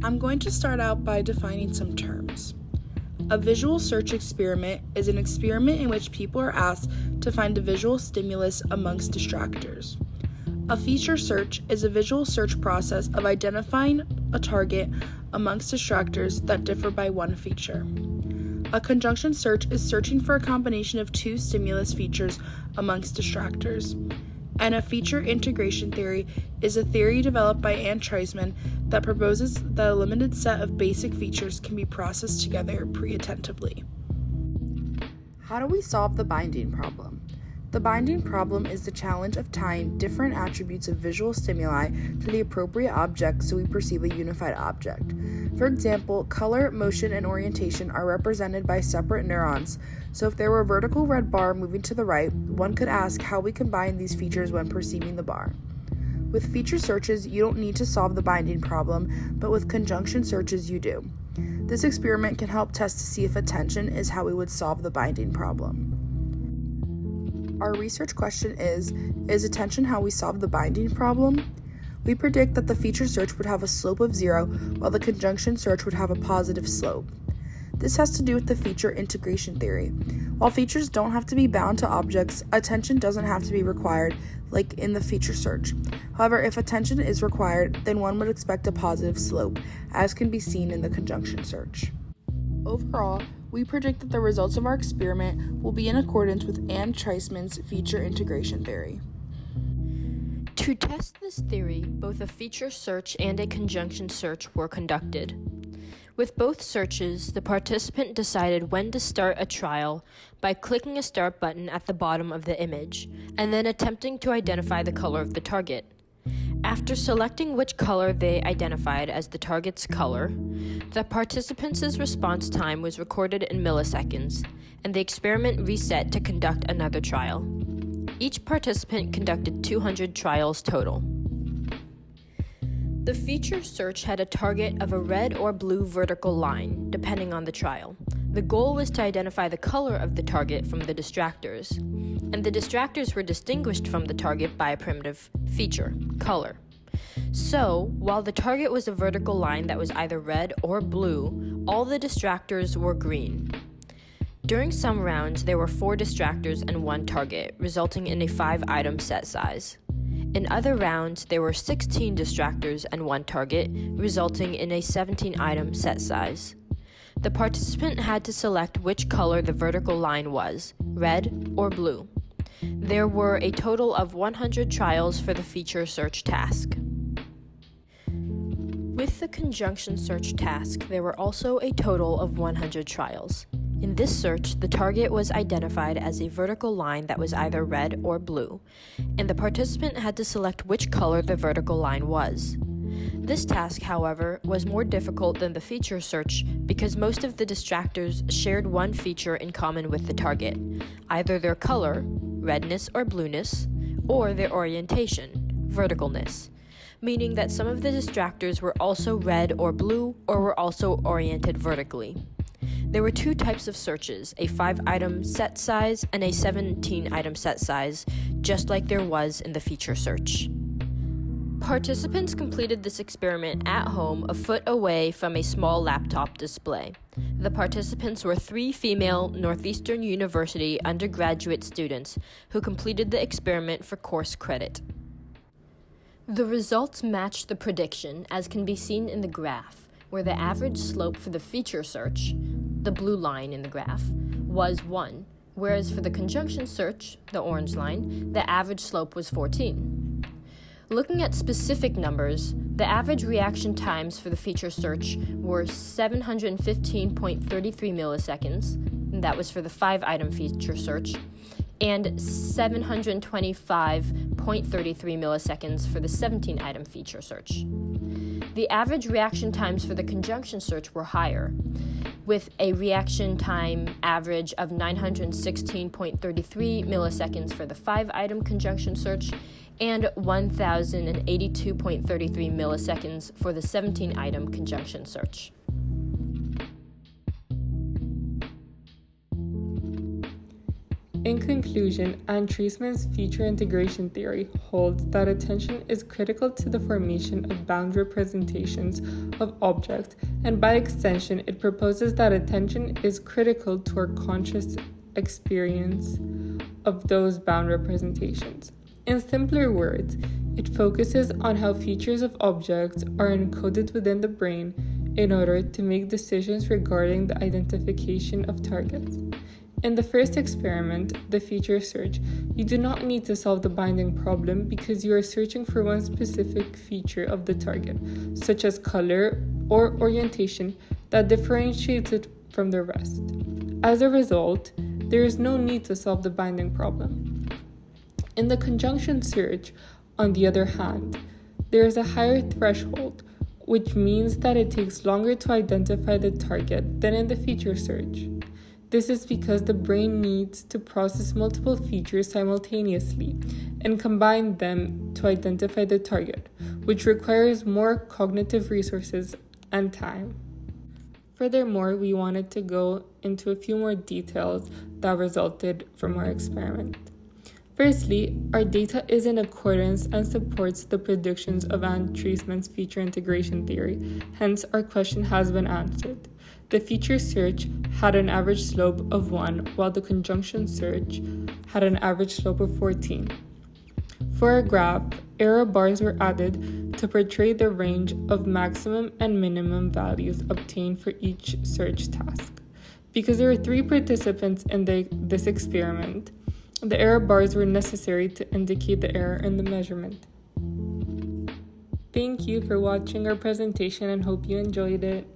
I'm going to start out by defining some terms. A visual search experiment is an experiment in which people are asked to find a visual stimulus amongst distractors. A feature search is a visual search process of identifying a target amongst distractors that differ by one feature. A conjunction search is searching for a combination of two stimulus features amongst distractors. And a feature integration theory is a theory developed by Anne Treisman that proposes that a limited set of basic features can be processed together pre-attentively. How do we solve the binding problem? The binding problem is the challenge of tying different attributes of visual stimuli to the appropriate object so we perceive a unified object. For example, color, motion, and orientation are represented by separate neurons, so if there were a vertical red bar moving to the right, one could ask how we combine these features when perceiving the bar. With feature searches, you don't need to solve the binding problem, but with conjunction searches, you do. This experiment can help test to see if attention is how we would solve the binding problem. Our research question is attention how we solve the binding problem? We predict that the feature search would have a slope of 0, while the conjunction search would have a positive slope. This has to do with the feature integration theory. While features don't have to be bound to objects, attention doesn't have to be required, like in the feature search. However, if attention is required, then one would expect a positive slope, as can be seen in the conjunction search. Overall, we predict that the results of our experiment will be in accordance with Anne Treisman's feature integration theory. To test this theory, both a feature search and a conjunction search were conducted. With both searches, the participant decided when to start a trial by clicking a start button at the bottom of the image, and then attempting to identify the color of the target. After selecting which color they identified as the target's color, the participants' response time was recorded in milliseconds, and the experiment reset to conduct another trial. Each participant conducted 200 trials total. The feature search had a target of a red or blue vertical line, depending on the trial. The goal was to identify the color of the target from the distractors, and the distractors were distinguished from the target by a primitive feature, color. So, while the target was a vertical line that was either red or blue, all the distractors were green. During some rounds, there were 4 distractors and 1 target, resulting in a 5-item set size. In other rounds, there were 16 distractors and 1 target, resulting in a 17-item set size. The participant had to select which color the vertical line was, red or blue. There were a total of 100 trials for the feature search task. With the conjunction search task, there were also a total of 100 trials. In this search, the target was identified as a vertical line that was either red or blue, and the participant had to select which color the vertical line was. This task, however, was more difficult than the feature search because most of the distractors shared one feature in common with the target, either their color, redness or blueness, or their orientation, verticalness, meaning that some of the distractors were also red or blue or were also oriented vertically. There were 2 types of searches, a 5-item set size and a 17-item set size, just like there was in the feature search. Participants completed this experiment at home a foot away from a small laptop display. The participants were 3 female Northeastern University undergraduate students who completed the experiment for course credit. The results matched the prediction, as can be seen in the graph, where the average slope for the feature search, the blue line in the graph, was 1, whereas for the conjunction search, the orange line, the average slope was 14. Looking at specific numbers, the average reaction times for the feature search were 715.33 milliseconds, and that was for the 5-item feature search, and 725.33 milliseconds for the 17-item feature search. The average reaction times for the conjunction search were higher, with a reaction time average of 916.33 milliseconds for the 5-item conjunction search and 1,082.33 milliseconds for the 17-item conjunction search. In conclusion, Treisman's feature integration theory holds that attention is critical to the formation of bound representations of objects, and by extension, it proposes that attention is critical to our conscious experience of those bound representations. In simpler words, it focuses on how features of objects are encoded within the brain in order to make decisions regarding the identification of targets. In the first experiment, the feature search, you do not need to solve the binding problem because you are searching for one specific feature of the target, such as color or orientation, that differentiates it from the rest. As a result, there is no need to solve the binding problem. In the conjunction search, on the other hand, there is a higher threshold, which means that it takes longer to identify the target than in the feature search. This is because the brain needs to process multiple features simultaneously and combine them to identify the target, which requires more cognitive resources and time. Furthermore, we wanted to go into a few more details that resulted from our experiment. Firstly, our data is in accordance and supports the predictions of Treisman's feature integration theory, hence our question has been answered. The feature search had an average slope of 1, while the conjunction search had an average slope of 14. For our graph, error bars were added to portray the range of maximum and minimum values obtained for each search task. Because there were 3 participants in this experiment, the error bars were necessary to indicate the error in the measurement. Thank you for watching our presentation and hope you enjoyed it.